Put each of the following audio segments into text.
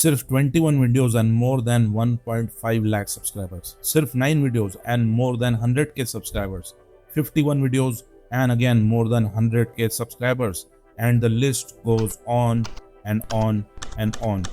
सिर्फ 21 videos and more than 1.5 lakh subscribers, सिर्फ 9 videos and more than 100k subscribers, 51 videos and again more than 100k subscribers, and the list goes on and on and on.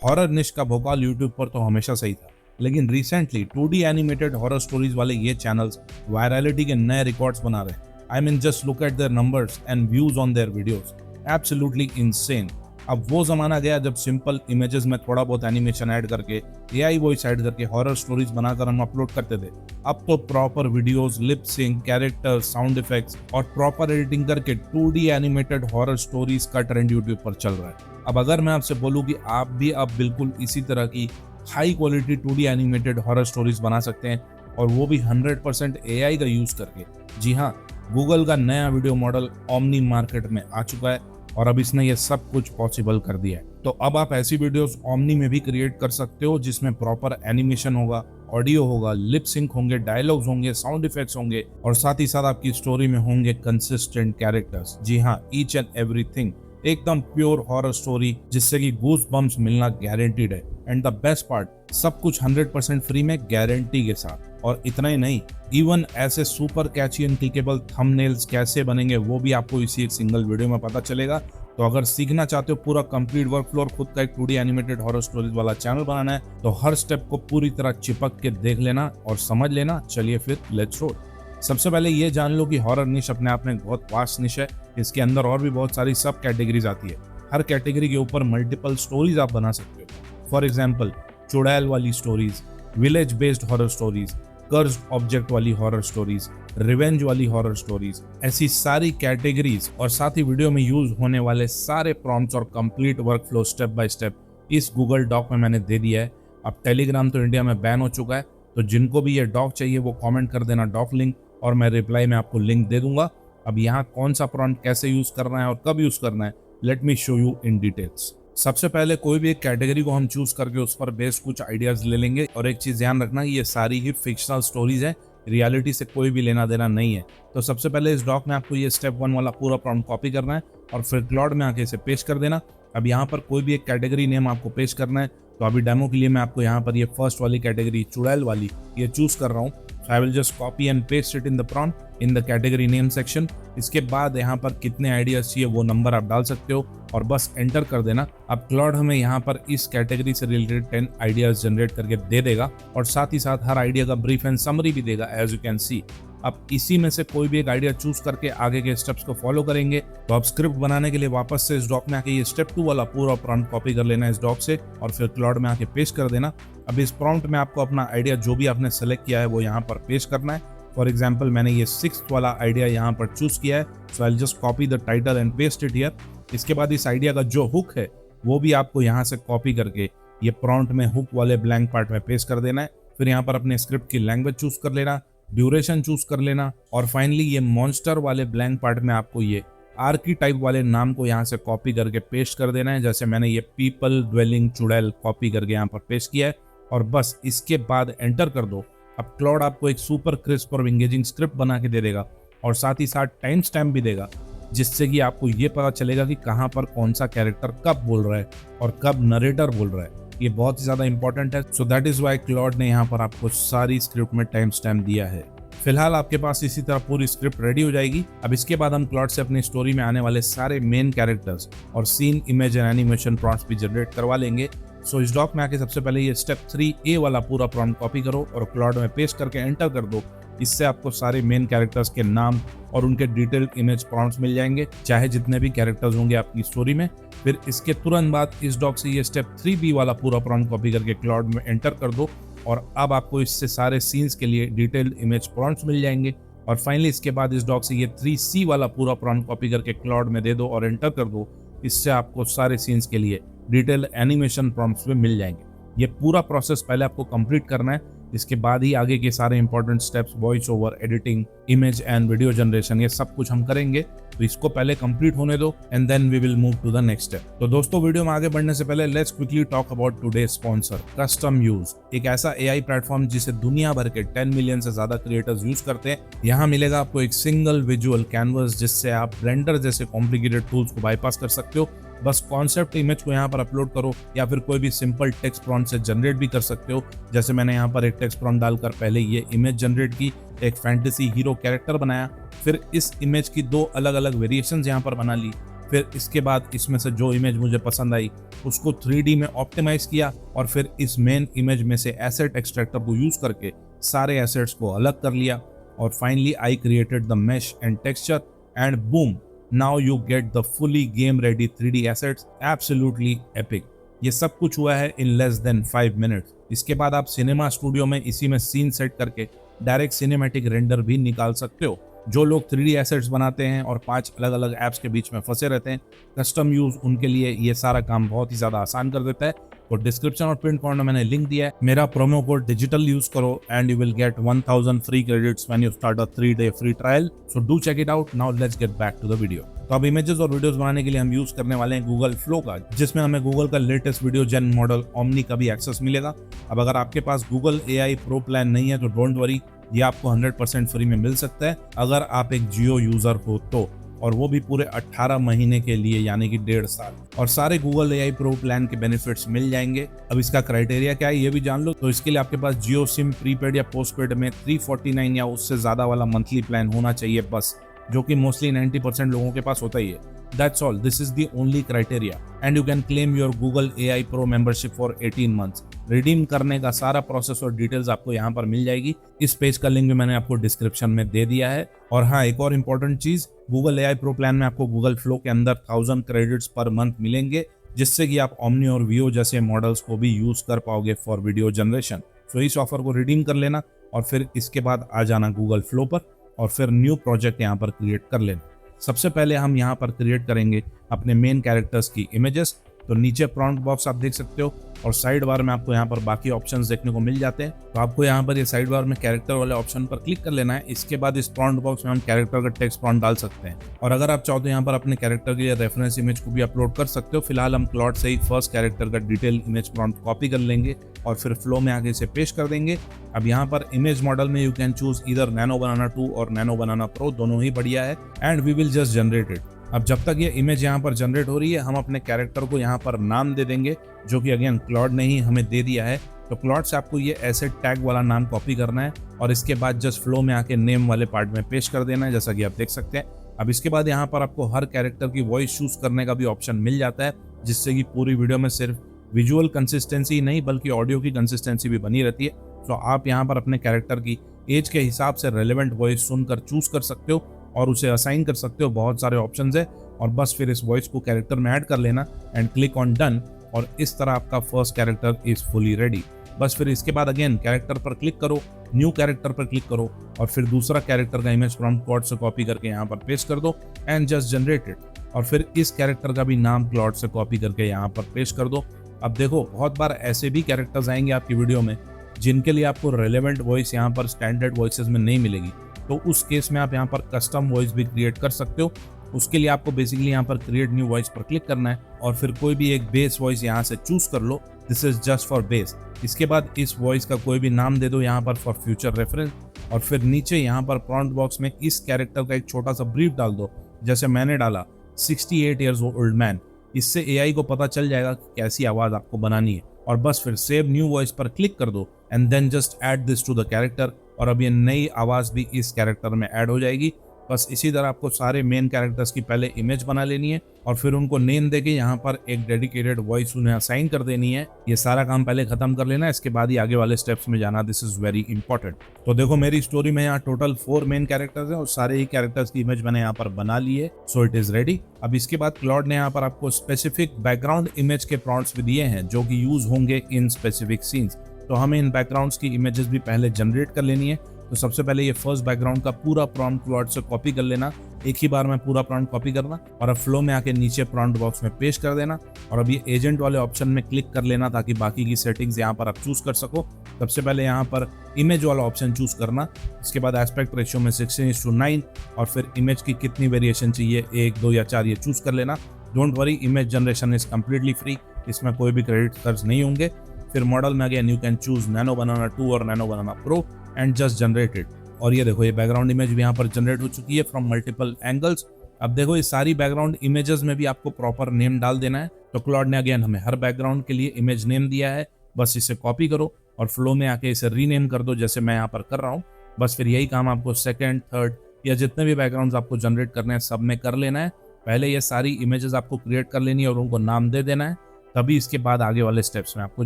Horror निश का Bhokaal YouTube पर तो हमेशा सही था, लेकिन recently 2D animated horror stories वाले ये चैनल्स वायरलिटी के नए रिकॉर्ड्स बना रहे हैं। I mean just look at there numbers and views on their videos, absolutely insane. अब वो जमाना गया जब सिंपल इमेजेस में थोड़ा बहुत एनिमेशन ऐड करके, एआई वॉइस ऐड करके हॉरर स्टोरीज बनाकर हम अपलोड करते थे। अब तो proper videos, lip sync, character, sound effects और प्रॉपर एडिटिंग करके 2D एनिमेटेड हॉरर स्टोरीज का ट्रेंड यूट्यूब पर चल रहा है। अब अगर मैं आपसे बोलूं कि आप भी अब बिल्कुल इसी तरह की high quality 2D animated horror stories बना सकते हैं, और वो भी 100% एआई का यूज करके। जी हाँ, गूगल का नया वीडियो मॉडल ओमनी मार्केट में आ चुका है और अब इसने ये सब कुछ पॉसिबल कर दिया है। तो अब आप ऐसी वीडियोस ओमनी में भी क्रिएट कर सकते हो जिसमें प्रॉपर एनिमेशन होगा, ऑडियो होगा, लिप सिंक होंगे, डायलॉग्स होंगे, साउंड इफेक्ट्स होंगे, और साथ ही साथ आपकी स्टोरी में होंगे कंसिस्टेंट कैरेक्टर्स। जी हाँ, ईच एंड एवरीथिंग एकदम प्योर हॉरर स्टोरी जिससे कि गूस बम्स मिलना गारंटीड है। एंड द बेस्ट पार्ट, सब कुछ 100% फ्री में गारंटी के साथ। और इतना ही नहीं, इवन ऐसे super catchy and clickable thumbnails कैसे बनेंगे वो भी आपको इसी एक सिंगल वीडियो में पता चलेगा। तो अगर सीखना चाहते हो पूरा कंप्लीट वर्क फ्लो और खुद का एक 2D एनिमेटेड हॉरर स्टोरीज वाला चैनल बनाना है, तो हर स्टेप को पूरी तरह चिपक के देख लेना और समझ लेना। चलिए फिर लेट्स रोल। सबसे पहले ये जान लो कि हॉरर निश अपने आप में बहुत वास्ट निश है। इसके अंदर और भी बहुत सारी सब कैटेगरीज आती है। हर कैटेगरी के ऊपर मल्टीपल स्टोरीज आप बना सकते हो। फॉर एग्जाम्पल, चुड़ैल वाली stories, village based horror stories, cursed object वाली हॉरर स्टोरीज, रिवेंज वाली हॉरर स्टोरीज, ऐसी सारी कैटेगरीज और साथ ही वीडियो में यूज होने वाले सारे प्रॉम्प्ट्स और complete work flow step by step इस गूगल डॉक में मैंने दे दिया है। अब टेलीग्राम तो इंडिया में बैन हो चुका है, तो जिनको भी ये डॉक चाहिए वो कमेंट कर देना डॉक लिंक, और मैं रिप्लाई में आपको लिंक दे दूंगा। अब यहाँ कौन सा प्रॉम्प्ट कैसे यूज करना है और कब यूज करना है, let me show you in details. सबसे पहले कोई भी एक कैटेगरी को हम चूज करके उस पर बेस्ड कुछ आइडियाज ले लेंगे, और एक चीज ध्यान रखना, ये सारी ही फिक्शनल स्टोरीज है, रियलिटी से कोई भी लेना देना नहीं है। तो सबसे पहले इस डॉक में आपको ये स्टेप 1 वाला पूरा प्रॉम्प्ट कॉपी करना है और फिर क्लाउड में आके इसे पेस्ट कर देना। अब यहाँ पर कोई भी एक कैटेगरी नेम आपको पेस्ट करना है। तो अभी डेमो के लिए मैं आपको यहाँ पर ये फर्स्ट वाली कैटेगरी चुड़ैल वाली ये चूज कर रहा हूँ। आई will just copy and paste it in the prompt in the category name section. इसके बाद यहाँ पर कितने आइडियाज चाहिए वो नंबर आप डाल सकते हो और बस एंटर कर देना। अब क्लाउड हमें यहाँ पर इस कैटेगरी से रिलेटेड 10 आइडियाज जनरेट करके दे देगा, और साथ ही साथ हर आइडिया का ब्रीफ एंड समरी भी देगा, एज यू कैन सी। अब इसी में से कोई भी एक आइडिया चूज करके आगे के स्टेप्स को फॉलो करेंगे। तो अब स्क्रिप्ट बनाने के लिए वापस से इस डॉक में आके ये स्टेप 2 वाला पूरा प्रॉम्प्ट कॉपी कर लेना इस डॉक से, और फिर क्लाउड में आके पेस्ट कर देना। अब इस प्रॉम्प्ट में आपको अपना आइडिया जो भी आपने सेलेक्ट किया है वो यहाँ पर पेस्ट करना है। फॉर एग्जाम्पल, मैंने ये 6th वाला आइडिया यहाँ पर चूज किया है, so I will just copy the title and paste it here. इसके बाद इस आइडिया का जो हुक है वो भी आपको यहाँ से कॉपी करके ये प्रॉम्प्ट में हुक वाले ब्लैंक पार्ट में पेस्ट कर देना है। फिर यहाँ पर अपने स्क्रिप्ट की लैंग्वेज चूज कर लेना, ड्यूरेशन चूज कर लेना, और फाइनली ये मॉन्स्टर वाले ब्लैंक पार्ट में आपको ये आर्कीटाइप वाले नाम को यहाँ से कॉपी करके पेस्ट कर देना है। जैसे मैंने ये पीपल ड्वेलिंग चुड़ैल कॉपी करके यहाँ पर पेस्ट किया है, और बस इसके बाद एंटर कर दो। अब क्लाउड आपको एक सुपर क्रिस्प और एंगेजिंग स्क्रिप्ट बना के दे देगा, और साथ ही साथ टाइम स्टैम्प भी देगा, जिससे कि आपको ये पता चलेगा कि कहाँ पर कौन सा कैरेक्टर कब बोल रहा है और कब नरेटर बोल रहा है। ये बहुत ही ज्यादा इंपॉर्टेंट है। So that is why Claude ने यहाँ पर आपको सारी स्क्रिप्ट में टाइम स्टैम्प दिया है। फिलहाल आपके पास इसी तरह पूरी स्क्रिप्ट रेडी हो जाएगी। अब इसके बाद हम क्लाउड से अपनी स्टोरी में आने वाले सारे मेन कैरेक्टर्स और scene, image and animation prompts भी जनरेट करवा लेंगे। सो इस डॉक में आके सबसे पहले ये स्टेप 3A वाला पूरा प्रॉम्प्ट कॉपी करो और क्लाउड में पेस्ट करके एंटर कर दो। इससे आपको सारे मेन कैरेक्टर्स के नाम और उनके डिटेल्ड इमेज प्रॉम्प्ट्स मिल जाएंगे, चाहे जितने भी कैरेक्टर्स होंगे आपकी स्टोरी में। फिर इसके तुरंत बाद इस डॉक से ये स्टेप 3B वाला पूरा प्रॉम्प्ट कॉपी करके क्लाउड में एंटर कर दो, और अब आपको इससे सारे सीन्स के लिए डिटेल्ड इमेज प्रॉम्प्ट्स मिल जाएंगे। और फाइनली इसके बाद इस डॉक से ये 3C वाला पूरा प्रॉम्प्ट कॉपी करके क्लाउड में दे दो और एंटर कर दो। इससे आपको सारे सीन्स के लिए डिटेल एनिमेशन प्रॉम्प्ट्स भी मिल जाएंगे। ये पूरा प्रोसेस पहले आपको कंप्लीट करना है, इसके बाद ही आगे के सारे important steps, voice over, editing, image and video generation, ये सब कुछ हम करेंगे। तो इसको पहले कंप्लीट होने दो and then we will move to the next step. तो दोस्तों, वीडियो में आगे बढ़ने से पहले let's quickly talk about today sponsor, custom use, एक ऐसा एआई प्लेटफॉर्म जिसे दुनिया भर के 10 मिलियन से ज्यादा क्रिएटर्स यूज करते हैं। यहाँ मिलेगा आपको एक सिंगल विजुअल कैनवस जिससे आप ब्लेंडर जैसे कॉम्प्लिकेटेड टूल्स को बाईपास कर सकते हो। बस कॉन्सेप्ट इमेज को यहाँ पर अपलोड करो या फिर कोई भी सिंपल टेक्स्ट प्रॉम्प्ट से जनरेट भी कर सकते हो। जैसे मैंने यहाँ पर एक टेक्स्ट प्रॉम्प्ट डालकर पहले ये इमेज जनरेट की, एक फैंटेसी हीरो कैरेक्टर बनाया, फिर इस इमेज की 2 अलग अलग वेरिएशंस यहाँ पर बना ली। फिर इसके बाद इसमें से जो इमेज मुझे पसंद आई उसको 3D में ऑप्टिमाइज किया और फिर इस मेन इमेज में से एसेट एक्सट्रैक्टर को यूज करके सारे एसेट्स को अलग कर लिया और finally I created the mesh and texture and boom, now you get the fully game ready 3D assets, absolutely epic. ये सब कुछ हुआ है इन लेस देन 5 मिनट्स। इसके बाद आप सिनेमा स्टूडियो में इसी में सीन सेट करके डायरेक्ट सिनेमैटिक रेंडर भी निकाल सकते हो। जो लोग 3D एसेट्स बनाते हैं और 5 अलग अलग ऐप्स के बीच में फंसे रहते हैं, कस्टम यूज उनके लिए ये सारा काम बहुत ही ज्यादा आसान कर देता है। तो डिस्क्रिप्शन और पिन कॉर्नर में मैंने लिंक दिया है, मेरा प्रोमो कोड डिजिटल यूज करो and you will get 1000 free credits when you start a 3-day free trial. So do check it out. Now let's get back to the video. तो अब images और videos बनाने के लिए हम use करने वाले हैं गूगल फ्लो का, जिसमें हमें गूगल का लेटेस्ट वीडियो जेन मॉडल ओमनी का भी एक्सेस मिलेगा। अब अगर आपके पास गूगल AI प्रो प्लान नहीं है तो डोंट वरी, ये आपको 100% फ्री में मिल सकता है अगर आप एक जियो यूजर हो तो, और वो भी पूरे 18 महीने के लिए, यानी कि 1.5 साल। और सारे गूगल AI प्रो प्लान के बेनिफिट्स मिल जाएंगे। अब इसका क्राइटेरिया क्या है ये भी जान लो। तो इसके लिए आपके पास जियो सिम प्रीपेड या पोस्टपेड में 349 या उससे ज्यादा वाला मंथली प्लान होना चाहिए बस, जो कि मोस्टली 90% लोगों के पास होता ही है। That's all. This is the only criteria. And you can claim your Google AI Pro membership for 18 months. Redeem करने का सारा प्रोसेस और डिटेल्स आपको यहाँ पर मिल जाएगी। इस पेज का लिंक भी मैंने आपको डिस्क्रिप्शन में दे दिया है। और हाँ, एक और इम्पोर्टेंट चीज, Google AI Pro प्लान में आपको Google Flow के अंदर 1000 क्रेडिट्स पर मंथ मिलेंगे, जिससे कि आप Omni और Veo जैसे मॉडल्स को भी यूज कर पाओगे फॉर वीडियो जनरेशन। सो इस ऑफर को रिडीम कर लेना और फिर इसके बाद आ जाना Google Flow पर और फिर न्यू प्रोजेक्ट यहाँ पर क्रिएट कर लेना। सबसे पहले हम यहाँ पर क्रिएट करेंगे अपने मेन कैरेक्टर्स की इमेजेस। तो नीचे प्रॉम्प्ट बॉक्स आप देख सकते हो और साइड बार में आपको यहाँ पर बाकी ऑप्शंस देखने को मिल जाते हैं। तो आपको यहाँ पर ये साइड बार में कैरेक्टर वाले ऑप्शन पर क्लिक कर लेना है। इसके बाद इस प्रॉम्प्ट बॉक्स में हम कैरेक्टर का टेक्स्ट प्रॉम्प्ट डाल सकते हैं और अगर आप चाहो तो यहाँ पर अपने कैरेक्टर के लिए रेफरेंस इमेज को भी अपलोड कर सकते हो। फिलहाल हम क्लॉड से ही फर्स्ट कैरेक्टर का डिटेल इमेज प्रॉम्प्ट कॉपी कर लेंगे और फिर फ्लो में आगे इसे पेश कर देंगे। अब यहाँ पर इमेज मॉडल में यू कैन चूज इधर नैनो बनाना 2 और नैनो बनाना प्रो, दोनों ही बढ़िया है। And we will just generate it. अब जब तक ये इमेज यहाँ पर जनरेट हो रही है, हम अपने कैरेक्टर को यहाँ पर नाम दे देंगे, जो कि अगेन क्लॉड ने ही हमें दे दिया है। तो क्लॉड से आपको ये एसेट टैग वाला नाम कॉपी करना है और इसके बाद जस्ट फ्लो में आके नेम वाले पार्ट में पेश कर देना है, जैसा कि आप देख सकते हैं। अब इसके बाद यहाँ पर आपको हर कैरेक्टर की वॉइस चूज करने का भी ऑप्शन मिल जाता है, जिससे कि पूरी वीडियो में सिर्फ विजुअल कंसिस्टेंसी नहीं बल्कि ऑडियो की कंसिस्टेंसी भी बनी रहती है। तो आप यहाँ पर अपने कैरेक्टर की एज के हिसाब से रेलेवेंट वॉइस सुनकर चूज कर सकते हो और उसे असाइन कर सकते हो। बहुत सारे ऑप्शंस है और बस फिर इस वॉइस को कैरेक्टर में ऐड कर लेना एंड क्लिक ऑन डन, और इस तरह आपका first character is fully ready. बस फिर इसके बाद अगेन कैरेक्टर पर क्लिक करो, न्यू कैरेक्टर पर क्लिक करो और फिर दूसरा कैरेक्टर का इमेज प्रॉम्प्ट क्लॉड से कॉपी करके यहाँ पर पेस्ट कर दो एंड जस्ट जनरेट इट। और फिर इस कैरेक्टर का भी नाम क्लॉड से कॉपी करके यहाँ पर पेस्ट कर दो। अब देखो, बहुत बार ऐसे भी कैरेक्टर्स आएंगे आपकी वीडियो में जिनके लिए आपको रेलेवेंट वॉइस यहाँ पर स्टैंडर्ड वॉइसेस में नहीं मिलेगी। तो उस केस में आप यहाँ पर कस्टम वॉइस भी क्रिएट कर सकते हो। उसके लिए आपको बेसिकली यहाँ पर क्रिएट न्यू वॉइस पर क्लिक करना है और फिर कोई भी एक बेस वॉइस यहाँ से चूज कर लो। This is just for base. इसके बाद इस वॉइस का कोई भी नाम दे दो यहाँ पर फॉर फ्यूचर रेफरेंस और फिर नीचे यहाँ पर प्रॉम्प्ट बॉक्स में इस कैरेक्टर का एक छोटा सा ब्रीफ डाल दो, जैसे मैंने डाला 68 ईयर्स ओल्ड मैन। इससे AI को पता चल जाएगा कि कैसी आवाज आपको बनानी है और बस फिर सेव न्यू वॉइस पर क्लिक कर दो and then just add this to the character और अब ये नई आवाज भी इस कैरेक्टर में ऐड हो जाएगी। बस इसी तरह आपको सारे मेन कैरेक्टर्स की पहले इमेज बना लेनी है और फिर उनको नेम देके यहाँ पर एक डेडिकेटेड वॉइस उन्हें असाइन कर देनी है। ये सारा काम पहले खत्म कर लेना है, इसके बाद ही आगे वाले स्टेप्स में जाना। This is very important. तो देखो, मेरी स्टोरी में यहाँ टोटल 4 मेन कैरेक्टर्स हैं और सारे ही कैरेक्टर्स की इमेज मैंने यहाँ पर बना ली है। So it is ready. अब इसके बाद क्लॉड ने यहाँ पर आपको स्पेसिफिक बैकग्राउंड इमेज के प्रॉम्प्ट्स भी दिए हैं, जो कि यूज होंगे इन स्पेसिफिक सीन्स। तो हमें इन बैकग्राउंड्स की इमेजेस भी पहले जनरेट कर लेनी है। तो सबसे पहले ये फर्स्ट बैकग्राउंड का पूरा प्रॉम्प्ट क्लॉड से कॉपी कर लेना, एक ही बार में पूरा प्रॉम्प्ट कॉपी करना और अब फ्लो में आके नीचे प्रॉम्प्ट बॉक्स में पेस्ट कर देना और अब ये एजेंट वाले ऑप्शन में क्लिक कर लेना ताकि बाकी की सेटिंग्स यहाँ पर आप चूज कर सको। सबसे पहले यहाँ पर इमेज वाला ऑप्शन चूज करना, इसके बाद एस्पेक्ट रेशियो में 16:9 और फिर इमेज की कितनी वेरिएशन चाहिए, 1, 2 या 4 ये चूज कर लेना। Don't worry, image generation is completely free, इसमें कोई भी क्रेडिट खर्च नहीं होंगे। फिर मॉडल में again you can choose Nano बनाना 2 और nano banana Pro and just generate it. और ये देखो, ये बैकग्राउंड इमेज भी यहाँ पर जनरेट हो चुकी है फ्रॉम मल्टीपल एंगल्स। अब देखो इस सारी बैकग्राउंड इमेजेस में भी आपको प्रॉपर नेम डाल देना है। तो क्लॉड ने अगेन हमें हर बैकग्राउंड के लिए इमेज नेम दिया है, बस इसे कॉपी करो और फ्लो में आके इसे रीनेम कर दो जैसे मैं यहाँ पर कर रहा हूँ। बस फिर यही काम आपको सेकंड, थर्ड या जितने भी बैकग्राउंड्स आपको जनरेट करने हैं सब में कर लेना है। पहले ये सारी इमेजेस आपको क्रिएट कर लेनी है और उनको नाम दे देना है, तभी इसके बाद आगे वाले स्टेप्स में आपको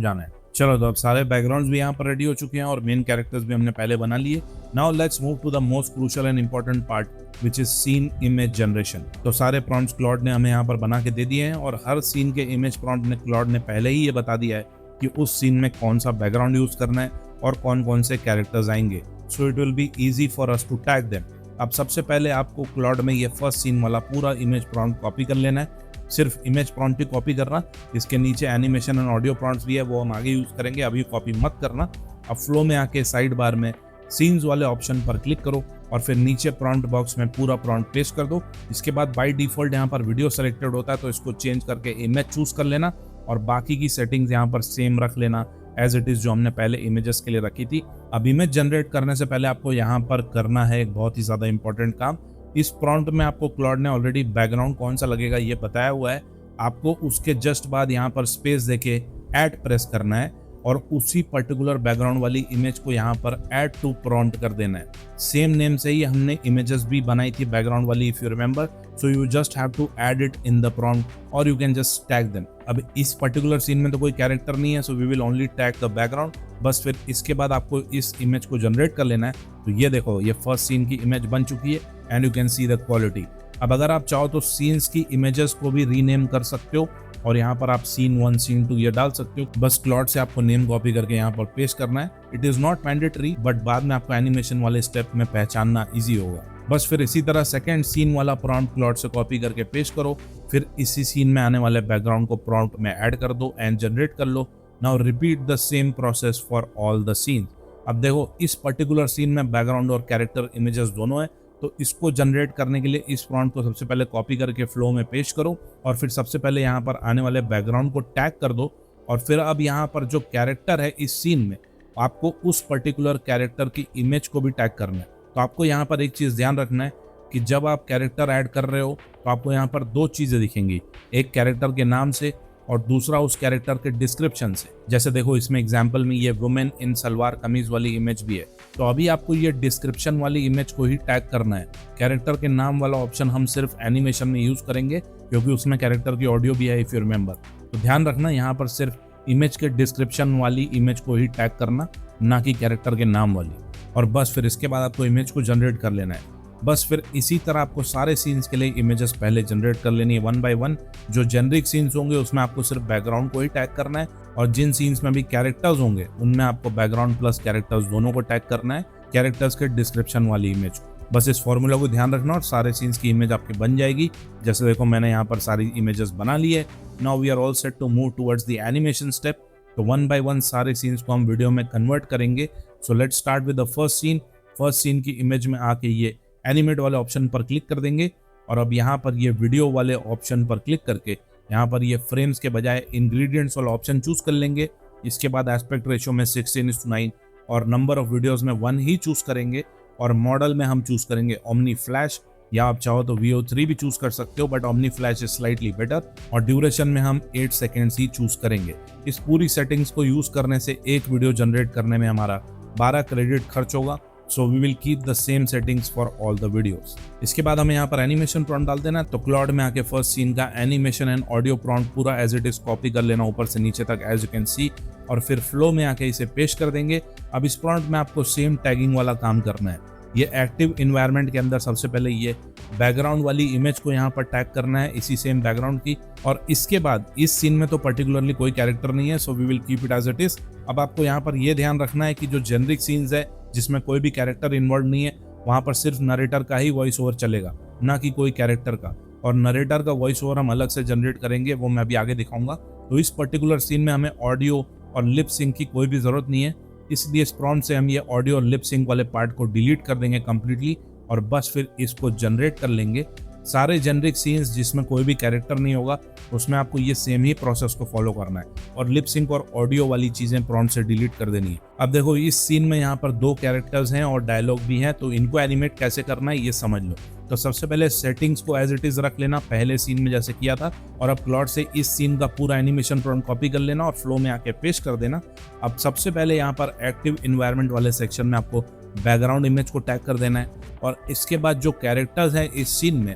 जाना है। चलो तो अब सारे बैकग्राउंड्स भी यहाँ पर रेडी हो चुके हैं और मेन कैरेक्टर्स भी हमने पहले बना लिए। Now let's move to the most crucial and important part which is scene image generation. तो सारे प्रॉम्प्ट्स क्लॉड ने हमें यहाँ पर बना के दे दिए हैं और हर सीन के इमेज प्रॉम्प्ट ने क्लॉड ने पहले ही ये बता दिया है कि उस सीन में कौन सा बैकग्राउंड यूज करना है और कौन कौन से कैरेक्टर्स आएंगे। So it will be easy for us to tag them. अब सबसे पहले आपको क्लॉड में ये फर्स्ट सीन वाला पूरा इमेज प्रॉम्प्ट कॉपी कर लेना है। सिर्फ इमेज प्रॉम्प्ट ही कॉपी करना, इसके नीचे एनिमेशन एंड ऑडियो प्रॉम्प्ट्स भी है वो हम आगे यूज करेंगे, अभी कॉपी मत करना। अब फ्लो में आके साइड बार में सीन्स वाले ऑप्शन पर क्लिक करो और फिर नीचे प्रॉम्प्ट बॉक्स में पूरा प्रॉम्प्ट पेस्ट कर दो। इसके बाद बाय डिफॉल्ट यहाँ पर वीडियो सेलेक्टेड होता है तो इसको चेंज करके इमेज चूज कर लेना और बाकी की सेटिंग्स यहाँ पर सेम रख लेना एज इट इज जो हमने पहले इमेजेस के लिए रखी थी। अब इमेज जनरेट करने से पहले आपको यहाँ पर करना है एक बहुत ही ज्यादा इंपॉर्टेंट काम। इस प्रॉम्प्ट में आपको क्लॉड ने ऑलरेडी बैकग्राउंड कौन सा लगेगा ये बताया हुआ है, आपको उसके जस्ट बाद यहाँ पर स्पेस देके ऐड प्रेस करना है और उसी पर्टिकुलर बैकग्राउंड वाली इमेज को यहाँ पर ऐड टू प्रॉम्प्ट कर देना है। सेम नेम से ही हमने इमेजेस भी बनाई थी बैकग्राउंड वाली, if you remember. So you just have to add it in the prompt और you can just tag them. अब इस पर्टिकुलर सीन में तो कोई कैरेक्टर नहीं है, so we will only tag the background. बस फिर इसके बाद आपको इस इमेज को जनरेट कर लेना है। तो ये देखो ये फर्स्ट सीन की इमेज बन चुकी है and you can see the quality. अब अगर आप चाहो तो सीन्स की इमेजेस को भी रीनेम कर सकते हो और यहाँ पर आप सीन 1 सीन 2 ये डाल सकते हो। बस क्लॉड से आपको नेम कॉपी करके यहाँ पर पेस्ट करना है। It is not mandatory but बाद में आपको एनिमेशन वाले स्टेप में पहचानना इजी होगा। बस फिर इसी तरह सेकंड सीन वाला प्रॉम्प्ट क्लॉड से कॉपी करके पेस्ट करो, फिर इसी सीन में आने वाले बैकग्राउंड को प्रॉम्प्ट में ऐड कर दो एंड जनरेट कर लो। Now repeat the same process for all the scene. अब देखो इस पर्टिकुलर सीन में बैकग्राउंड और कैरेक्टर इमेजेस दोनों है, तो इसको जनरेट करने के लिए इस प्रॉम्प्ट को सबसे पहले कॉपी करके फ्लो में पेस्ट करो और फिर सबसे पहले यहाँ पर आने वाले बैकग्राउंड को टैग कर दो और फिर अब यहाँ पर जो कैरेक्टर है इस सीन में आपको उस पर्टिकुलर कैरेक्टर की इमेज को भी टैग करना है। तो आपको यहाँ पर एक चीज़ ध्यान रखना है कि जब आप कैरेक्टर ऐड कर रहे हो तो आपको यहाँ पर दो चीज़ें दिखेंगी, एक कैरेक्टर के नाम से और दूसरा उस कैरेक्टर के डिस्क्रिप्शन से। जैसे देखो इसमें एग्जांपल में ये वुमेन इन सलवार कमीज वाली इमेज भी है, तो अभी आपको ये डिस्क्रिप्शन वाली इमेज को ही टैग करना है। कैरेक्टर के नाम वाला ऑप्शन हम सिर्फ एनिमेशन में यूज करेंगे क्योंकि उसमें कैरेक्टर की ऑडियो भी है, इफ यू रिमेंबर। तो ध्यान रखना यहाँ पर सिर्फ इमेज के डिस्क्रिप्शन वाली इमेज को ही टैग करना, ना कि कैरेक्टर के नाम वाली। और बस फिर इसके बाद आपको इमेज को जनरेट कर लेना है। बस फिर इसी तरह आपको सारे सीन्स के लिए इमेजेस पहले जनरेट कर लेनी है 1 by 1। जो जेनरिक सीन्स होंगे उसमें आपको सिर्फ बैकग्राउंड को ही टैग करना है और जिन सीन्स में भी कैरेक्टर्स होंगे उनमें आपको बैकग्राउंड प्लस कैरेक्टर्स दोनों को टैग करना है, कैरेक्टर्स के डिस्क्रिप्शन वाली इमेज को। बस इस फॉर्मूला को ध्यान रखना और सारे सीन्स की इमेज आपकी बन जाएगी। जैसे देखो मैंने यहाँ पर सारी इमेजेस बना ली है। Now we are all set to move towards the animation step. तो 1 by 1 सारे सीन्स को हम वीडियो में कन्वर्ट करेंगे। So let's start with the first scene. First scene की इमेज में आके ये एनिमेट वाले ऑप्शन पर क्लिक कर देंगे और अब यहाँ पर ये वीडियो वाले ऑप्शन पर क्लिक करके यहाँ पर ये फ्रेम्स के बजाय इंग्रेडिएंट्स वाला ऑप्शन चूज कर लेंगे। इसके बाद एस्पेक्ट रेशियो में 16:9 और नंबर ऑफ वीडियोस में 1 ही चूज करेंगे और मॉडल में हम चूज करेंगे ओमनी फ्लैश, या आप चाहो तो VO3 भी चूज कर सकते हो but omni flash is slightly better. और ड्यूरेशन में हम 8 सेकेंड्स ही चूज करेंगे। इस पूरी सेटिंग्स को यूज करने से एक वीडियो जनरेट करने में हमारा 12 क्रेडिट खर्च होगा। So we will keep the same settings for all the videos। इसके बाद हमें यहाँ पर एनिमेशन प्रॉम्प्ट डाल देना। तो क्लॉड में आके फर्स्ट सीन का एनिमेशन एंड ऑडियो प्रॉम्प्ट पूरा एज इट इज कॉपी कर लेना ऊपर से नीचे तक एज यू कैन सी, और फिर फ्लो में आके इसे पेस्ट कर देंगे। अब इस प्रॉम्प्ट में आपको सेम टैगिंग वाला काम करना है। ये एक्टिव इन्वायरमेंट के अंदर सबसे पहले ये बैकग्राउंड वाली इमेज को यहाँ पर टैग करना है इसी सेम बैकग्राउंड की, और इसके बाद इस सीन में तो पर्टिकुलरली कोई कैरेक्टर नहीं है, so we will keep it as it is. अब आपको यहाँ पर ये ध्यान रखना है कि जो जेनरिक सीन्स है जिसमें कोई भी कैरेक्टर इन्वॉल्व नहीं है वहां पर सिर्फ नरेटर का ही वॉइस ओवर चलेगा, ना कि कोई कैरेक्टर का। और नरेटर का वॉइस ओवर हम अलग से जनरेट करेंगे, वो मैं अभी आगे दिखाऊंगा। तो इस पर्टिकुलर सीन में हमें ऑडियो और लिप सिंक की कोई भी जरूरत नहीं है, इसलिए इस प्रॉम्प्ट से हम ये ऑडियो और लिप सिंक वाले पार्ट को डिलीट कर देंगे कंप्लीटली और बस फिर इसको जनरेट कर लेंगे। सारे जेनरिक सीन्स जिसमें कोई भी कैरेक्टर नहीं होगा उसमें आपको ये सेम ही प्रोसेस को फॉलो करना है और लिप सिंक और ऑडियो वाली चीजें प्रॉम्प्ट से डिलीट कर देनी है। अब देखो इस सीन में यहाँ पर 2 कैरेक्टर्स हैं और डायलॉग भी हैं, तो इनको एनिमेट कैसे करना है ये समझ लो। तो सबसे पहले सेटिंग्स को एज इट इज रख लेना पहले सीन में जैसे किया था, और अब क्लॉड से इस सीन का पूरा एनिमेशन प्रॉम्प्ट कॉपी कर लेना और फ्लो में आके पेस्ट कर देना। अब सबसे पहले यहाँ पर एक्टिव इन्वायरमेंट वाले सेक्शन में आपको बैकग्राउंड इमेज को टैग कर देना है, और इसके बाद जो कैरेक्टर्स हैं इस सीन में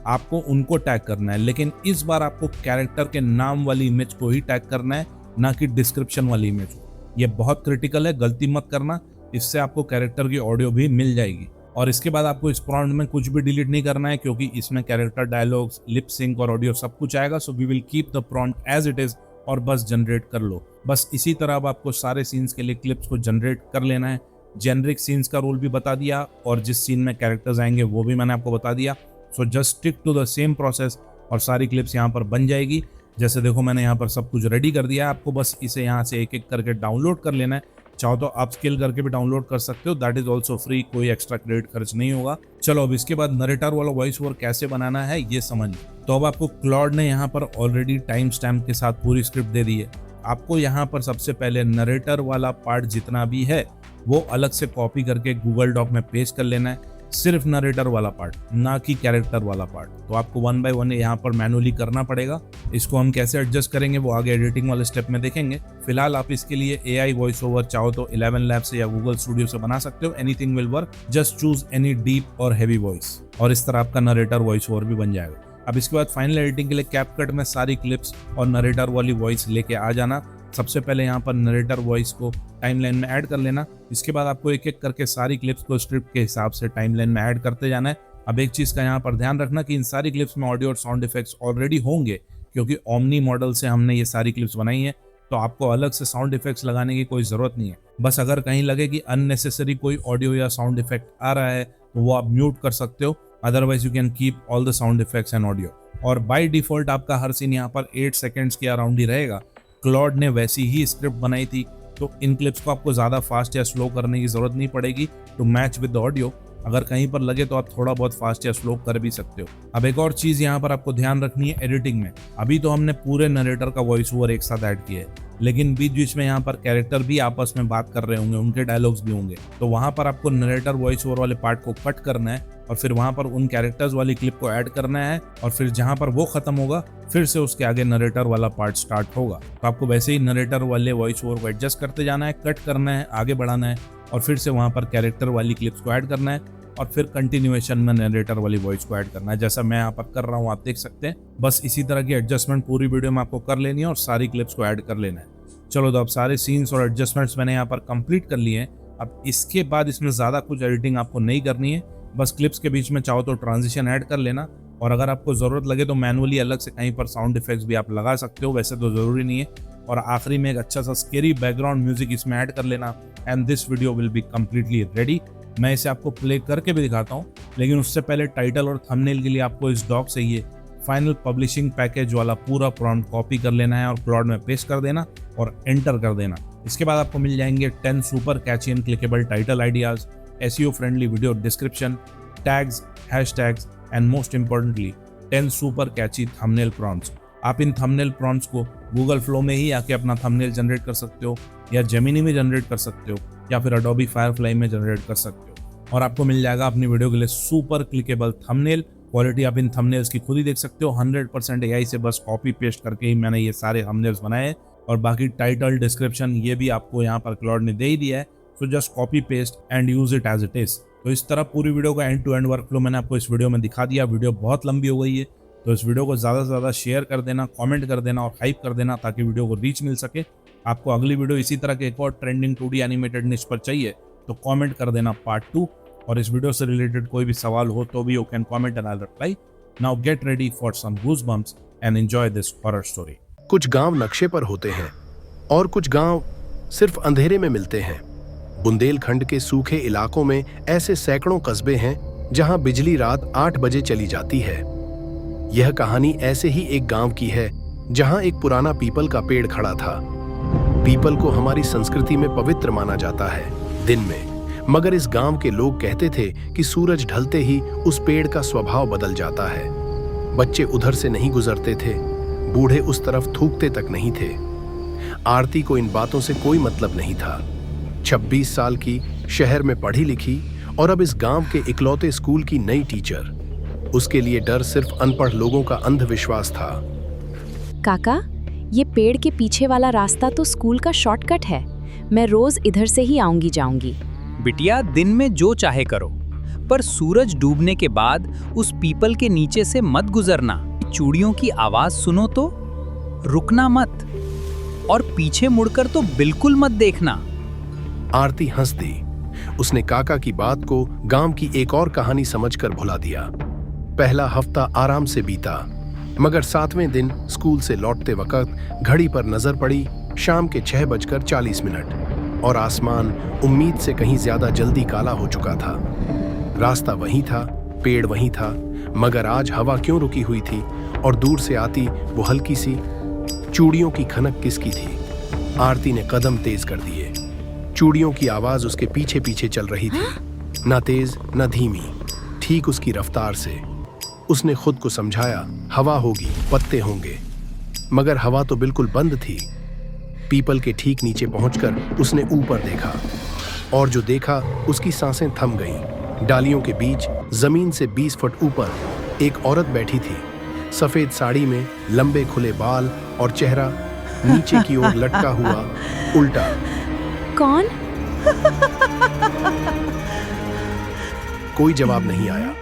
आपको उनको टैग करना है, लेकिन इस बार आपको कैरेक्टर के नाम वाली इमेज को ही टैग करना है, ना कि डिस्क्रिप्शन वाली इमेज को। ये बहुत क्रिटिकल है, गलती मत करना, इससे आपको कैरेक्टर की ऑडियो भी मिल जाएगी। और इसके बाद आपको इस प्रॉम्प्ट में कुछ भी डिलीट नहीं करना है, क्योंकि इसमें कैरेक्टर डायलॉग्स, लिप सिंक और ऑडियो सब कुछ आएगा। So we will keep the prompt as it is और बस जनरेट कर लो। बस इसी तरह अब आपको सारे सीन्स के लिए क्लिप्स को जनरेट कर लेना है। जेनरिक सीन्स का रूल भी बता दिया, और जिस सीन में कैरेक्टर्स आएंगे वो भी मैंने आपको बता दिया। So just stick to the same process और सारी क्लिप्स यहाँ पर बन जाएगी। जैसे देखो मैंने यहाँ पर सब कुछ रेडी कर दिया है, आपको बस इसे यहाँ से एक एक करके डाउनलोड कर लेना है। चाहो तो आप स्केल करके भी डाउनलोड कर सकते हो, दैट इज ऑल्सो फ्री, कोई एक्स्ट्रा क्रेडिट खर्च नहीं होगा। चलो अब इसके बाद नरेटर वाला वॉइस ओवर कैसे बनाना है ये समझिए। तो अब आपको क्लॉड ने यहाँ पर ऑलरेडी टाइम स्टैम्प के साथ पूरी स्क्रिप्ट दे दी है। आपको यहाँ पर सबसे पहले नरेटर वाला पार्ट जितना भी है वो अलग से कॉपी करके गूगल डॉक में पेस्ट कर लेना है, सिर्फ नरेटर वाला पार्ट, ना कि कैरेक्टर वाला पार्ट। तो आपको 1 बाय 1 यहाँ पर मैनुअली करना पड़ेगा। इसको हम कैसे एडजस्ट करेंगे वो आगे एडिटिंग वाले स्टेप में देखेंगे। फिलहाल आप इसके लिए AI वॉइस ओवर चाहो तो 11 लैब से या गूगल स्टूडियो से बना सकते हो, anything will work, just choose any deep और हैवी वॉइस, और इस तरह आपका नरेटर वॉइस ओवर भी बन जाएगा। अब इसके बाद फाइनल एडिटिंग के लिए कैपकट में सारी क्लिप्स और नरेटर वाली वॉइस लेके आ जाना। सबसे पहले यहाँ पर नरेटर वॉइस को टाइमलाइन में ऐड कर लेना। इसके बाद आपको एक एक करके सारी क्लिप्स को स्क्रिप्ट के हिसाब से टाइमलाइन में ऐड करते जाना है। अब एक चीज़ का यहाँ पर ध्यान रखना कि इन सारी क्लिप्स में ऑडियो और साउंड इफेक्ट्स ऑलरेडी होंगे, क्योंकि ओमनी मॉडल से हमने ये सारी क्लिप्स बनाई है, तो आपको अलग से साउंड इफेक्ट्स लगाने की कोई ज़रूरत नहीं है। बस अगर कहीं लगे कि अननेसेसरी कोई ऑडियो या साउंड इफेक्ट आ रहा है तो वो आप म्यूट कर सकते हो, otherwise you can keep all the sound effects and audio. और बाय डिफॉल्ट आपका हर सीन यहाँ पर 8 सेकेंड्स के अराउंड ही रहेगा। क्लॉड ने वैसी ही स्क्रिप्ट बनाई थी, तो इन क्लिप्स को आपको ज़्यादा फास्ट या स्लो करने की ज़रूरत नहीं पड़ेगी to match with the audio. अगर कहीं पर लगे तो आप थोड़ा बहुत फास्ट या स्लो कर भी सकते हो। अब एक और चीज़ यहाँ पर आपको ध्यान रखनी है एडिटिंग में। अभी तो हमने पूरे नरेटर का वॉइस ओवर एक साथ ऐड किया है, लेकिन बीच बीच में यहाँ पर कैरेक्टर भी आपस में बात कर रहे होंगे, उनके डायलॉग्स भी होंगे, तो वहाँ पर आपको नरेटर वॉइस ओवर वाले पार्ट को कट करना है और फिर वहाँ पर उन कैरेक्टर्स वाली क्लिप को ऐड करना है, और फिर जहाँ पर वो खत्म होगा फिर से उसके आगे नरेटर वाला पार्ट स्टार्ट होगा। तो आपको वैसे ही नरेटर वाले वॉइस ओवर को एडजस्ट करते जाना है, कट करना है, आगे बढ़ाना है, और फिर से वहाँ पर कैरेक्टर वाली क्लिप्स को ऐड करना है, और फिर कंटिन्यूएशन में नरेटर वाली वॉइस को ऐड करना है, जैसा मैं यहाँ पर कर रहा हूँ, आप देख सकते हैं। बस इसी तरह की एडजस्टमेंट पूरी वीडियो में आपको कर लेनी है और सारी क्लिप्स को ऐड कर लेना है। चलो तो अब सारे सीन्स और एडजस्टमेंट्स मैंने यहाँ पर कंप्लीट कर लिए हैं। अब इसके बाद इसमें ज़्यादा कुछ एडिटिंग आपको नहीं करनी है, बस क्लिप्स के बीच में चाहो तो ट्रांजिशन ऐड कर लेना, और अगर आपको ज़रूरत लगे तो मैनुअली अलग से कहीं पर साउंड इफेक्ट्स भी आप लगा सकते हो, वैसे तो ज़रूरी नहीं है। और आखिरी में एक अच्छा सा स्केरी बैकग्राउंड म्यूजिक इसमें ऐड कर लेना, and this video will be completely ready. मैं इसे आपको प्ले करके भी दिखाता हूँ, लेकिन उससे पहले टाइटल और थंबनेल के लिए आपको इस डॉक से ये फाइनल पब्लिशिंग पैकेज वाला पूरा प्रॉम्प्ट कॉपी कर लेना है और क्लॉड में पेस्ट कर देना और एंटर कर देना। इसके बाद आपको मिल जाएंगे 10 super catchy and clickable title ideas, SEO friendly video description, tags, hashtags and most importantly 10 super catchy thumbnail prompts. आप इन थंबनेल प्रॉम्प्ट्स को गूगल फ्लो में ही आके अपना थंबनेल जनरेट कर सकते हो, या जेमिनी में जनरेट कर सकते हो, या फिर अडोबी फायरफ्लाई में जनरेट कर सकते हो, और आपको मिल जाएगा अपनी वीडियो के लिए सुपर क्लिकेबल थंबनेल। क्वालिटी आप इन थंबनेल्स की खुद ही देख सकते हो, 100% AI से बस कॉपी पेस्ट करके ही मैंने ये सारे थंबनेल्स बनाए, और बाकी टाइटल डिस्क्रिप्शन ये भी आपको यहाँ पर क्लॉड ने दे ही दिया है। So just copy paste and use it as it is. तो इस तरह पूरी वीडियो का end to end workflow मैंने आपको इस वीडियो में दिखा दिया। वीडियो बहुत लंबी हो गई है, तो इस वीडियो को ज़्यादा से ज़्यादा शेयर कर देना, कमेंट कर देना और हाइप कर देना, ताकि वीडियो को रीच मिल सके। आपको अगली वीडियो इसी तरह के एक और ट्रेंडिंग 2D एनिमेटेड निश पर चाहिए तो कमेंट कर देना पार्ट 2, और इस वीडियो से रिलेटेड कोई भी सवाल हो तो भी you can comment and I will reply. Now get ready for some goosebumps and enjoy this horror story. कुछ गांव नक्शे पर होते हैं और कुछ गांव सिर्फ अंधेरे में मिलते हैं। बुंदेलखंड के सूखे इलाकों में ऐसे सैकड़ों कस्बे हैं जहां बिजली रात 8 बजे चली जाती है। यह कहानी ऐसे ही एक गांव की है जहां एक पुराना पीपल का पेड़ खड़ा था। पीपल को हमारी संस्कृति में पवित्र माना जाता है दिन में, मगर इस गांव के लोग कहते थे कि सूरज ढलते ही उस पेड़ का स्वभाव बदल जाता है। बच्चे उधर से नहीं गुजरते थे, बूढ़े उस तरफ थूकते तक नहीं थे। आरती को इन बातों से कोई मतलब नहीं था। 26 साल की, शहर में पढ़ी लिखी और अब इस गांव के इकलौते स्कूल की नई टीचर उसके लिए डर सिर्फ अनपढ़ लोगों का अंधविश्वास था। काका, ये पेड़ के पीछे वाला रास्ता तो स्कूल का शॉर्टकट है। मैं रोज इधर से ही आऊंगी जाऊंगी। बिटिया, दिन में जो चाहे करो, पर सूरज डूबने के बाद उस पीपल के नीचे से मत गुजरना। चूड़ियों की आवाज सुनो तो रुकना मत, और पीछे मुड़कर तो बिल्कुल मत देखना। आरती हंस दी। उसने काका की बात को गांव की एक और कहानी समझकर भुला दिया। पहला हफ्ता आराम से बीता, मगर 7वें दिन स्कूल से लौटते वक्त घड़ी पर नजर पड़ी शाम के 6:40 और आसमान उम्मीद से कहीं ज्यादा जल्दी काला हो चुका था। रास्ता वही था, पेड़ वही था, मगर आज हवा क्यों रुकी हुई थी और दूर से आती वो हल्की सी चूड़ियों की खनक किसकी थी? आरती ने कदम तेज कर दिए। चूड़ियों की आवाज उसके पीछे पीछे चल रही थी, न तेज न धीमी, ठीक उसकी रफ्तार से। उसने खुद को समझाया, हवा होगी, पत्ते होंगे, मगर हवा तो बिल्कुल बंद थी। पीपल के ठीक नीचे पहुंचकर उसने ऊपर देखा, और जो देखा उसकी सांसें थम गईं। डालियों के बीच जमीन से 20 फुट ऊपर एक औरत बैठी थी, सफेद साड़ी में, लंबे खुले बाल और चेहरा नीचे की ओर लटका हुआ उल्टा। कौन? कोई जवाब नहीं आया,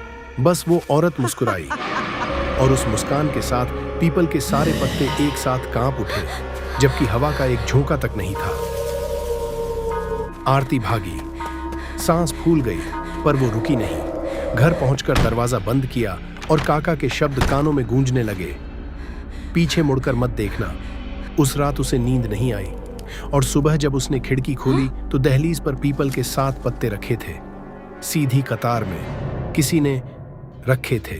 बस वो औरत मुस्कुराई, और उस मुस्कान के साथ पीपल के सारे पत्ते एक साथ कांप उठे, जबकि हवा का एक झोंका तक नहीं था। आरती भागी, सांस फूल गई, पर वो रुकी नहीं। घर पहुंचकर दरवाजा बंद किया और काका के शब्द कानों में गूंजने लगे, पीछे मुड़कर मत देखना। उस रात उसे नींद नहीं आई, और सुबह जब उसने खिड़की खोली तो दहलीज पर पीपल के 7 पत्ते रखे थे, सीधी कतार में किसी ने रखे थे।